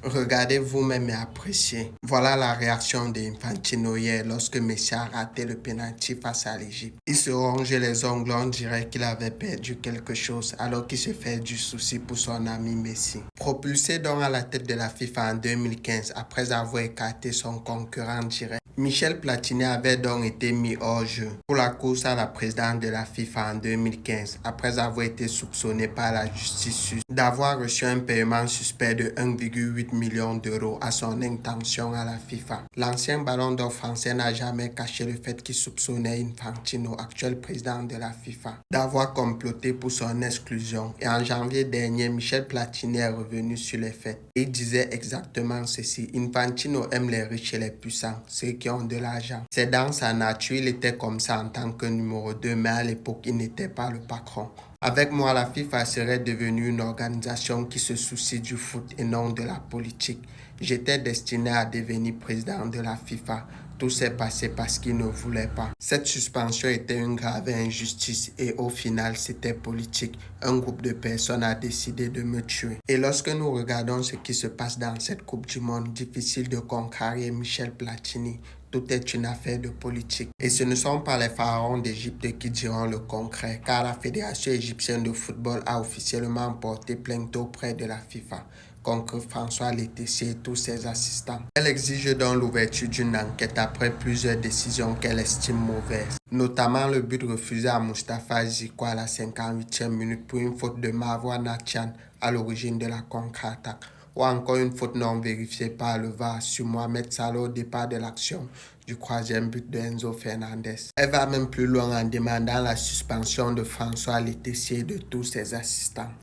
Regardez vous-même et appréciez. Voilà la réaction d'Infantino hier lorsque Messi a raté le penalty face à l'Égypte. Il se rongeait les ongles, on dirait qu'il avait perdu quelque chose alors qu'il se fait du souci pour son ami Messi. Propulsé donc à la tête de la FIFA en 2015 après avoir écarté son concurrent direct, Michel Platini avait donc été mis hors jeu pour la course à la présidence de la FIFA en 2015 après avoir été soupçonné par la justice suisse d'avoir reçu un paiement suspect de 1,8 million d'euros à son intention à la FIFA. L'ancien ballon d'or français n'a jamais caché le fait qu'il soupçonnait Infantino, actuel président de la FIFA, d'avoir comploté pour son exclusion. Et en janvier dernier, Michel Platini est revenu sur les faits. Il disait exactement ceci: Infantino aime les riches et les puissants, ceux qui ont de l'argent. C'est dans sa nature, il était comme ça en tant que numéro 2, mais à l'époque, il n'était pas le patron. Avec moi, la FIFA serait devenue une organisation qui se soucie du foot et non de la politique. J'étais destiné à devenir président de la FIFA. Tout s'est passé parce qu'il ne voulait pas. Cette suspension était une grave injustice et au final, c'était politique. Un groupe de personnes a décidé de me tuer. Et lorsque nous regardons ce qui se passe dans cette Coupe du Monde, difficile de contrarier Michel Platini. Tout est une affaire de politique. Et ce ne sont pas les pharaons d'Égypte qui diront le concret, car la Fédération égyptienne de football a officiellement porté plainte auprès de la FIFA contre François Lettessier et tous ses assistants. Elle exige donc l'ouverture d'une enquête après plusieurs décisions qu'elle estime mauvaises, notamment le but refusé à Moustapha Ziko à la 58e minute pour une faute de Marwan Nathian à l'origine de la contre-attaque, ou encore une faute non vérifiée par le VAR sur Mohamed Salah au départ de l'action du troisième but de Enzo Fernandez. Elle va même plus loin en demandant la suspension de François Lettessier et de tous ses assistants.